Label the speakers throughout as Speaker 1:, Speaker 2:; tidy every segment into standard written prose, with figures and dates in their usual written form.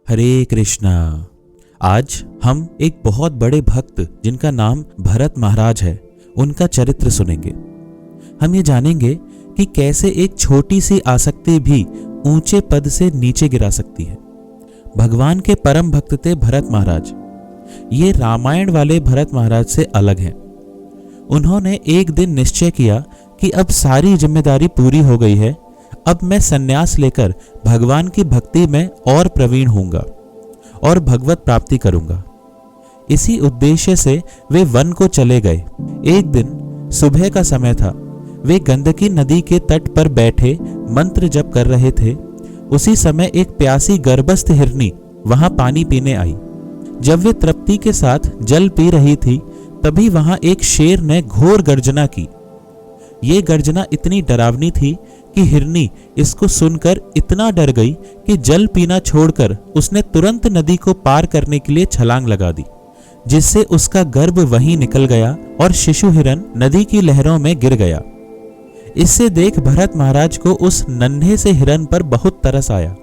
Speaker 1: हरे कृष्णा। आज हम एक बहुत बड़े भक्त जिनका नाम भरत महाराज है, उनका चरित्र सुनेंगे। हम ये जानेंगे कि कैसे एक छोटी सी आसक्ति भी ऊंचे पद से नीचे गिरा सकती है। भगवान के परम भक्त थे भरत महाराज। ये रामायण वाले भरत महाराज से अलग हैं। उन्होंने एक दिन निश्चय किया कि अब सारी जिम्मेदारी पूरी हो गई है, अब मैं संन्यास लेकर भगवान की भक्ति में और प्रवीण होऊंगा और भगवत प्राप्ति करूंगा। इसी उद्देश्य से वे वन को चले गए। एक दिन सुबह का समय था। वे गंडकी नदी के तट पर बैठे मंत्र जप कर रहे थे। उसी समय एक प्यासी गर्भस्थ हिरनी वहां पानी पीने आई। जब वे तृप्ति के साथ जल पी रही थी, तभी वहां एक शेर ने घोर गर्जना की। ये गर्जना इतनी डरावनी थी कि हिरनी इसको सुनकर इतना डर गई कि जल पीना छोड़कर उसने तुरंत नदी को पार करने के लिए छलांग लगा दी, जिससे उसका गर्भ वहीं निकल गया और शिशु हिरन नदी की लहरों में गिर गया। इससे देख भरत महाराज को उस नन्हे से हिरन पर बहुत तरस आया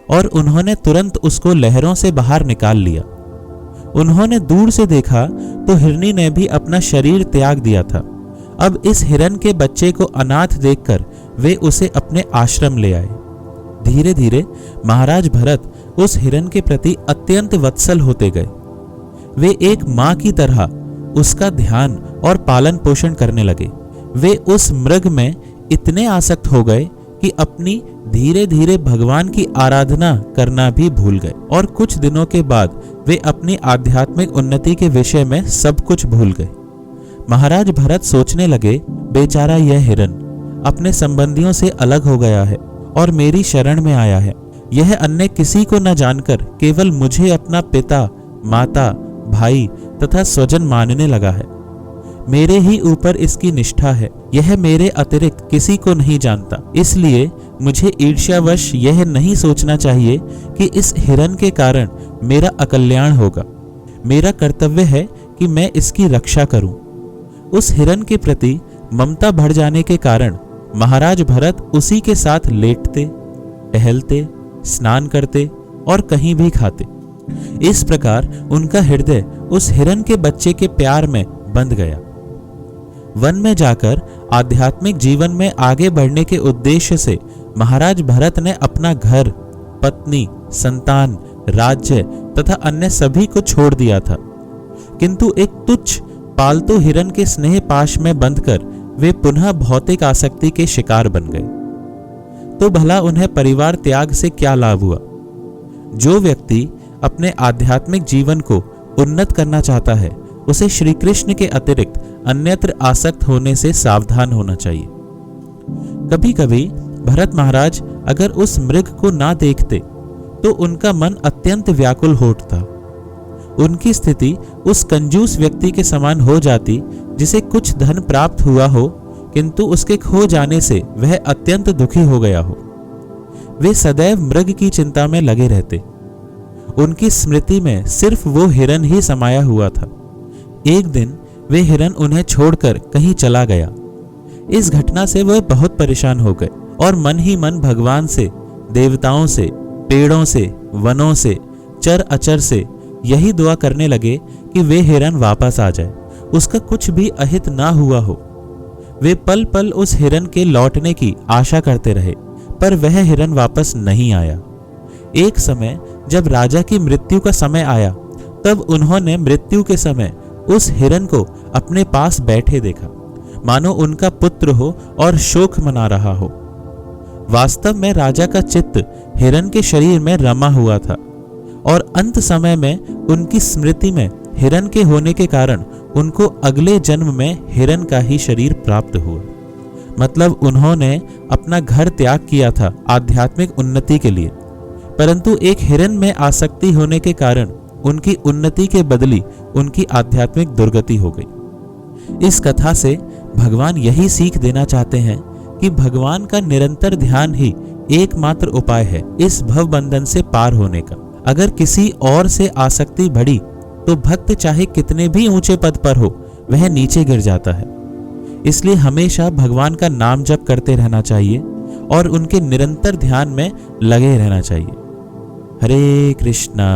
Speaker 1: और उन्होंने तुरंत उसको लहरों से बाहर निकाल लिया। उन्होंने दूर से देखा तो हिरनी ने भी अपना शरीर त्याग दिया था। अब इस हिरन के बच्चे को अनाथ देखकर वे उसे अपने आश्रम ले आए। धीरे धीरे महाराज भरत उस हिरन के प्रति अत्यंत वत्सल होते गए। वे एक मां की तरह उसका ध्यान और पालन पोषण करने लगे। वे उस मृग में इतने आसक्त हो गए कि अपनी धीरे धीरे भगवान की आराधना करना भी भूल गए और कुछ दिनों के बाद वे अपनी आध्यात्मिक उन्नति के विषय में सब कुछ भूल गए। महाराज भरत सोचने लगे, बेचारा यह हिरन अपने संबंधियों से अलग हो गया है और मेरी शरण में आया है। यह अन्य किसी को न जानकर केवल मुझे अपना पिता, माता, भाई तथा स्वजन मानने लगा है। मेरे ही ऊपर इसकी निष्ठा है। यह मेरे अतिरिक्त किसी को नहीं जानता। इसलिए मुझे ईर्ष्यावश यह नहीं सोचना चाहिए कि इस हिरन के कारण मेरा अकल्याण होगा। मेरा कर्तव्य है कि मैं इसकी रक्षा करूं। उस हिरन के प्रति ममता बढ़ जाने के कारण महाराज भरत उसी के साथ लेटते, टहलते, स्नान करते और कहीं भी खाते। इस प्रकार उनका हृदय उस हिरन के बच्चे के प्यार में बंध गया। वन में जाकर आध्यात्मिक जीवन में आगे बढ़ने के उद्देश्य से महाराज भरत ने अपना घर, पत्नी, संतान, राज्य तथा अन्य सभी को छोड़ दिया था, किंतु एक तुच्छ पालतू हिरन के स्नेह पाश में बंधकर वे पुनः भौतिक आसक्ति के शिकार बन गए। तो भला उन्हें परिवार त्याग से क्या लाभ हुआ? जो व्यक्ति अपने आध्यात्मिक जीवन को उन्नत करना चाहता है, उसे श्री कृष्ण के अतिरिक्त अन्यत्र आसक्त होने से सावधान होना चाहिए। कभी कभी भरत महाराज अगर उस मृग को ना देखते तो उनका मन अत्यंत व्याकुल हो उठता। उनकी स्थिति उस कंजूस व्यक्ति के समान हो जाती जिसे कुछ धन प्राप्त हुआ हो, किंतु उसके खो जाने से वह अत्यंत दुखी हो गया हो। वे सदैव मृग की चिंता में लगे रहते। उनकी स्मृति में सिर्फ वो हिरन ही समाया हुआ था। एक दिन वे हिरन उन्हें छोड़कर कहीं चला गया। इस घटना से वह बहुत परेशान हो गए और मन ही मन भगवान से, देवताओं से, पेड़ों से, वनों से, चर अचर से यही दुआ करने लगे कि वे हिरन वापस आ जाए, उसका कुछ भी अहित ना हुआ हो। वे पल पल उस हिरन के लौटने की आशा करते रहे, पर वह हिरन वापस नहीं आया। एक समय जब राजा की मृत्यु का समय आया, तब उन्होंने मृत्यु के समय उस हिरन को अपने पास बैठे देखा, मानो उनका पुत्र हो और शोक मना रहा हो। वास्तव में राजा का चित्त हिरन के शरीर में रमा हुआ था और अंत समय में उनकी स्मृति में हिरन के होने के कारण उनको अगले जन्म में हिरन का ही शरीर प्राप्त हुआ। मतलब उन्होंने अपना घर त्याग किया था आध्यात्मिक उन्नति के लिए, परंतु एक हिरन में आसक्ति होने के कारण उनकी उन्नति के बदली उनकी आध्यात्मिक दुर्गति हो गई। इस कथा से भगवान यही सीख देना चाहते हैं कि भगवान का निरंतर ध्यान ही एकमात्र उपाय है इस भव बंधन से पार होने का। अगर किसी और से आसक्ति बढ़ी तो भक्त चाहे कितने भी ऊंचे पद पर हो, वह नीचे गिर जाता है। इसलिए हमेशा भगवान का नाम जप करते रहना चाहिए और उनके निरंतर ध्यान में लगे रहना चाहिए। हरे कृष्णा।